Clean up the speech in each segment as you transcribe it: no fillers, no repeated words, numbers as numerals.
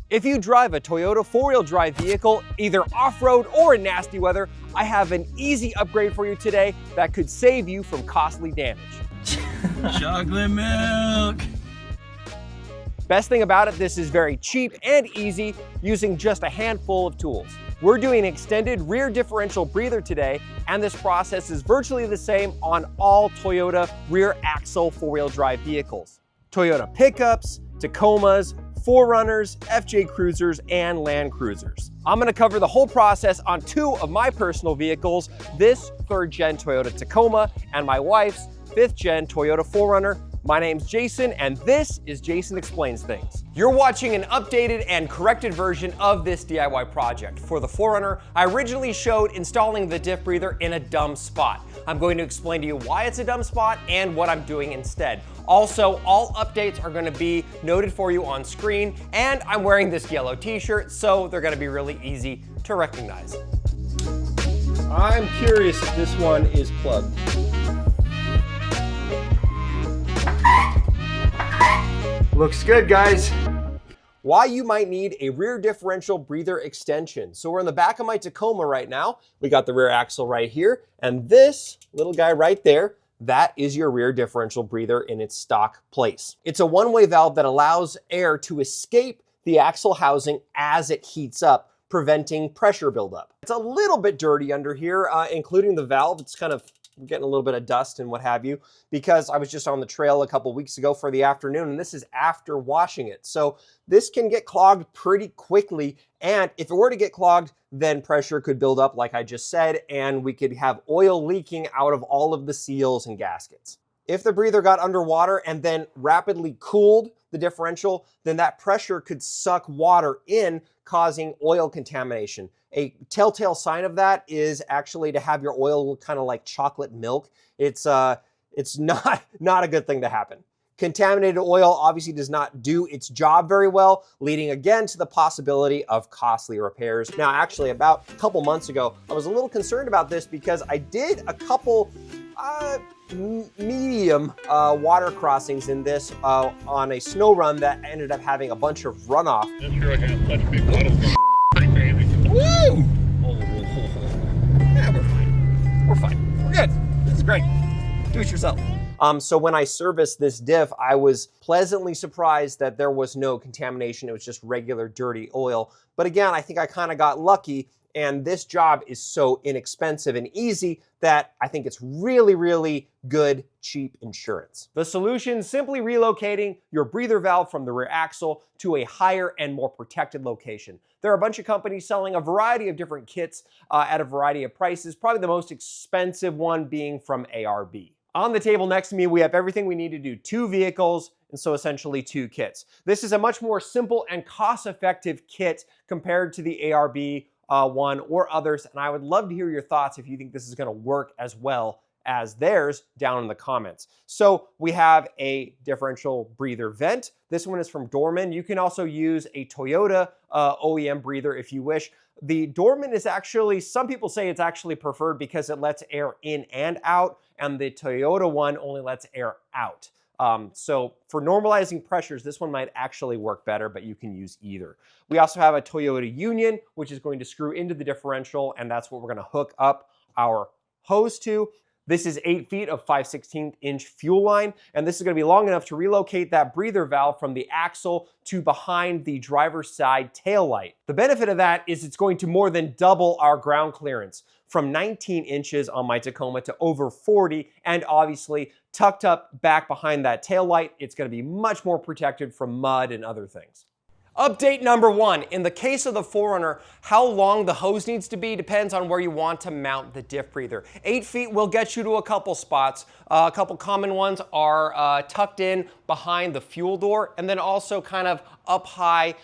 If you drive a Toyota four-wheel drive vehicle, either off-road or in nasty weather, I have an easy upgrade for you today that could save you from costly damage. Chocolate milk! Best thing about it, this is very cheap and easy using just a handful of tools. We're doing an extended rear differential breather today, and this process is virtually the same on all Toyota rear axle four-wheel drive vehicles. Toyota pickups, Tacomas, 4Runners, FJ Cruisers, and Land Cruisers. I'm gonna cover the whole process on two of my personal vehicles, this 3rd gen Toyota Tacoma and my wife's 5th gen Toyota 4Runner. My name's Jason, and this is Jason Explains Things. You're watching an updated and corrected version of this DIY project. For the 4Runner, I originally showed installing the Diff breather in a dumb spot. I'm going to explain to you why it's a dumb spot and what I'm doing instead. Also, all updates are gonna be noted for you on screen, and I'm wearing this yellow t-shirt, so they're gonna be really easy to recognize. I'm curious if this one is plugged. Looks good, guys. Why you might need a rear differential breather extension. So we're in the back of my Tacoma right now. We got the rear axle right here, and this little guy right there, that is your rear differential breather in its stock place. It's a one-way valve that allows air to escape the axle housing as it heats up, preventing pressure buildup. It's a little bit dirty under here, including the valve. It's kind of getting a little bit of dust and what have you, because I was just on the trail a couple weeks ago for the afternoon, and this is after washing it. So this can get clogged pretty quickly, and if it were to get clogged, then pressure could build up like I just said, and we could have oil leaking out of all of the seals and gaskets. If the breather got underwater and then rapidly cooled the differential, then that pressure could suck water in, causing oil contamination. A telltale sign of that is actually to have your oil look kind of like chocolate milk. It's not a good thing to happen. Contaminated oil obviously does not do its job very well, leading again to the possibility of costly repairs. Now, actually, about a couple months ago, I was a little concerned about this because I did a couple medium water crossings in this on a snow run that ended up having a bunch of runoff. This girl has such big bottles. Crazy. Woo! Yeah, we're fine. We're fine. We're good. This is great. Do it yourself. So when I serviced this Diff, I was pleasantly surprised that there was no contamination. It was just regular dirty oil. But again, I think I kind of got lucky, and this job is so inexpensive and easy that I think it's really, really good, cheap insurance. The solution, simply relocating your breather valve from the rear axle to a higher and more protected location. There are a bunch of companies selling a variety of different kits at a variety of prices, probably the most expensive one being from ARB. On the table next to me, we have everything we need to do 2 vehicles, and so essentially 2 kits. This is a much more simple and cost-effective kit compared to the ARB one or others, and I would love to hear your thoughts if you think this is gonna work as well as theirs down in the comments. So we have a differential breather vent. This one is from Dorman. You can also use a Toyota OEM breather if you wish. The Dorman is actually, some people say it's actually preferred because it lets air in and out, and the Toyota one only lets air out. So for normalizing pressures, this one might actually work better, but you can use either. We also have a Toyota Union, which is going to screw into the differential, and that's what we're gonna hook up our hose to. This is 8 feet of 5/16 inch fuel line, and this is gonna be long enough to relocate that breather valve from the axle to behind the driver's side tail light. The benefit of that is it's going to more than double our ground clearance from 19 inches on my Tacoma to over 40, and obviously tucked up back behind that tail light, it's gonna be much more protected from mud and other things. Update number 1, in the case of the 4Runner, how long the hose needs to be depends on where you want to mount the Diff breather. 8 feet will get you to a couple spots. A couple common ones are tucked in behind the fuel door, and then also kind of up high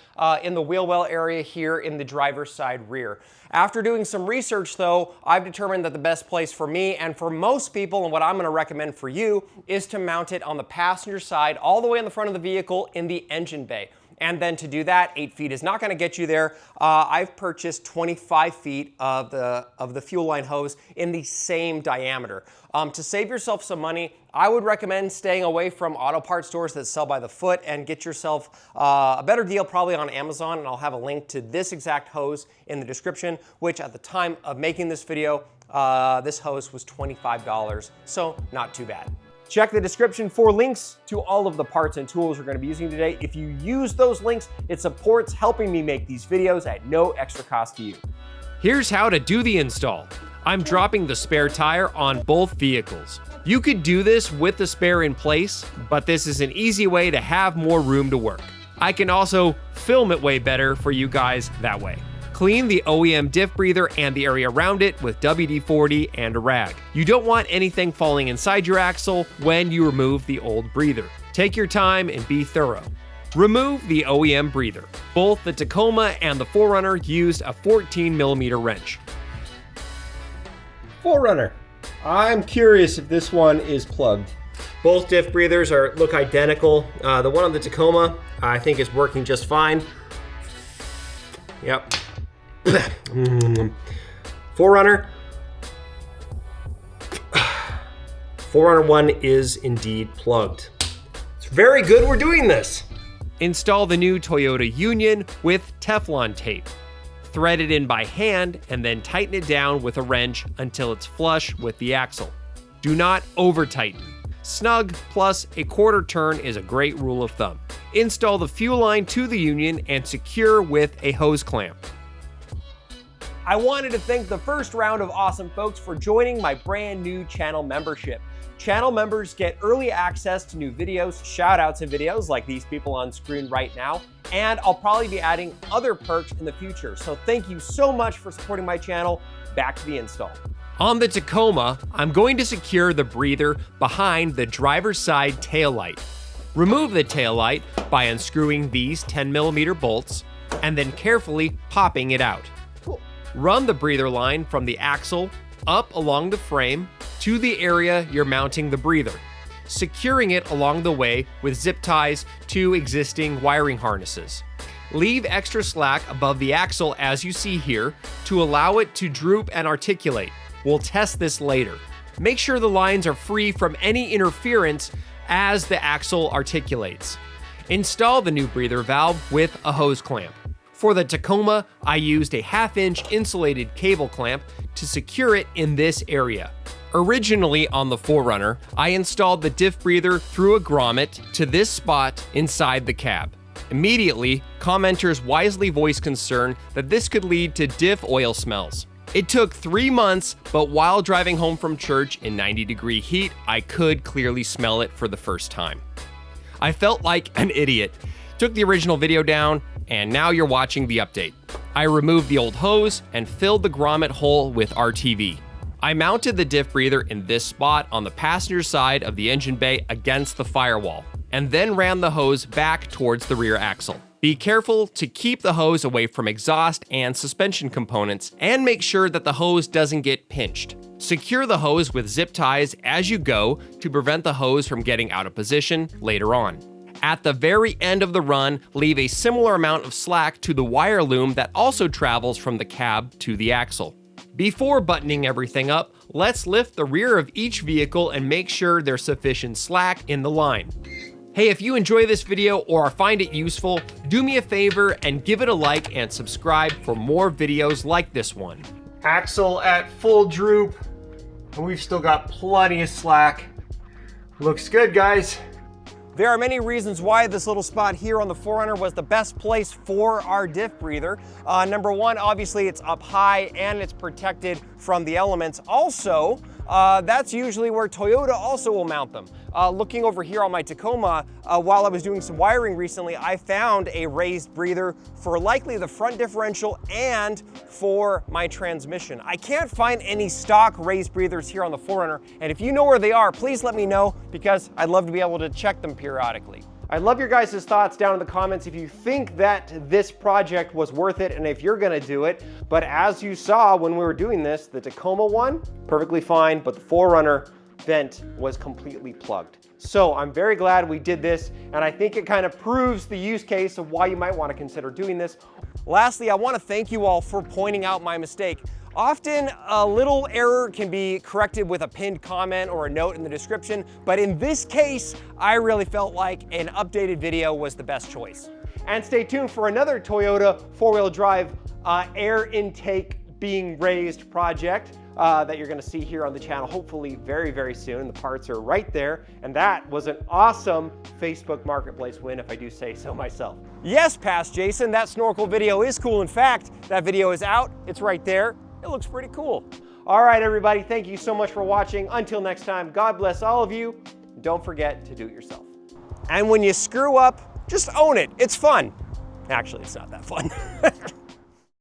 in the wheel well area here in the driver's side rear. After doing some research though, I've determined that the best place for me and for most people, and what I'm gonna recommend for you, is to mount it on the passenger side all the way in the front of the vehicle in the engine bay. And then to do that, 8 feet is not gonna get you there. I've purchased 25 feet of the fuel line hose in the same diameter. To save yourself some money, I would recommend staying away from auto parts stores that sell by the foot and get yourself a better deal probably on Amazon, and I'll have a link to this exact hose in the description, which at the time of making this video, this hose was $25, so not too bad. Check the description for links to all of the parts and tools we're going to be using today. If you use those links, it supports helping me make these videos at no extra cost to you. Here's how to do the install. I'm dropping the spare tire on both vehicles. You could do this with the spare in place, but this is an easy way to have more room to work. I can also film it way better for you guys that way. Clean the OEM Diff breather and the area around it with WD-40 and a rag. You don't want anything falling inside your axle when you remove the old breather. Take your time and be thorough. Remove the OEM breather. Both the Tacoma and the 4Runner used a 14mm wrench. 4Runner. I'm curious if this one is plugged. Both diff breathers look identical. The one on the Tacoma I think is working just fine. Yep. 4Runner. 4Runner 1 is indeed plugged. It's very good we're doing this. Install the new Toyota Union with Teflon tape. Thread it in by hand and then tighten it down with a wrench until it's flush with the axle. Do not over tighten. Snug plus a quarter turn is a great rule of thumb. Install the fuel line to the Union and secure with a hose clamp. I wanted to thank the first round of awesome folks for joining my brand new channel membership. Channel members get early access to new videos, shout outs and videos like these people on screen right now, and I'll probably be adding other perks in the future. So thank you so much for supporting my channel. Back to the install. On the Tacoma, I'm going to secure the breather behind the driver's side taillight. Remove the taillight by unscrewing these 10mm bolts and then carefully popping it out. Cool. Run the breather line from the axle up along the frame to the area you're mounting the breather, securing it along the way with zip ties to existing wiring harnesses. Leave extra slack above the axle as you see here to allow it to droop and articulate. We'll test this later. Make sure the lines are free from any interference as the axle articulates. Install the new breather valve with a hose clamp. For the Tacoma, I used a 1/2-inch insulated cable clamp to secure it in this area. Originally on the 4Runner, I installed the diff breather through a grommet to this spot inside the cab. Immediately, commenters wisely voiced concern that this could lead to diff oil smells. It took 3 months, but while driving home from church in 90-degree heat, I could clearly smell it for the first time. I felt like an idiot. Took the original video down, and now you're watching the update. I removed the old hose and filled the grommet hole with RTV. I mounted the diff breather in this spot on the passenger side of the engine bay against the firewall, and then ran the hose back towards the rear axle. Be careful to keep the hose away from exhaust and suspension components, and make sure that the hose doesn't get pinched. Secure the hose with zip ties as you go to prevent the hose from getting out of position later on. At the very end of the run, leave a similar amount of slack to the wire loom that also travels from the cab to the axle. Before buttoning everything up, let's lift the rear of each vehicle and make sure there's sufficient slack in the line. Hey, if you enjoy this video or find it useful, do me a favor and give it a like and subscribe for more videos like this one. Axle at full droop, and we've still got plenty of slack. Looks good, guys. There are many reasons why this little spot here on the 4Runner was the best place for our diff breather. Number one, obviously it's up high and it's protected from the elements. Also, that's usually where Toyota also will mount them. Looking over here on my Tacoma, while I was doing some wiring recently, I found a raised breather for likely the front differential and for my transmission. I can't find any stock raised breathers here on the 4Runner, and if you know where they are, please let me know because I'd love to be able to check them periodically. I'd love your guys' thoughts down in the comments if you think that this project was worth it and if you're gonna do it. But as you saw when we were doing this, the Tacoma one, perfectly fine, but the 4Runner vent was completely plugged. So I'm very glad we did this, and I think it kind of proves the use case of why you might want to consider doing this. Lastly, I want to thank you all for pointing out my mistake. Often a little error can be corrected with a pinned comment or a note in the description, but in this case, I really felt like an updated video was the best choice. And stay tuned for another Toyota four-wheel drive air intake being raised project that you're gonna see here on the channel, hopefully very, very soon. The parts are right there. And that was an awesome Facebook Marketplace win, if I do say so myself. Yes, Past Jason, that snorkel video is cool. In fact, that video is out. It's right there. It looks pretty cool. All right, everybody, thank you so much for watching. Until next time, God bless all of you. Don't forget to do it yourself. And when you screw up, just own it. It's fun. Actually, it's not that fun.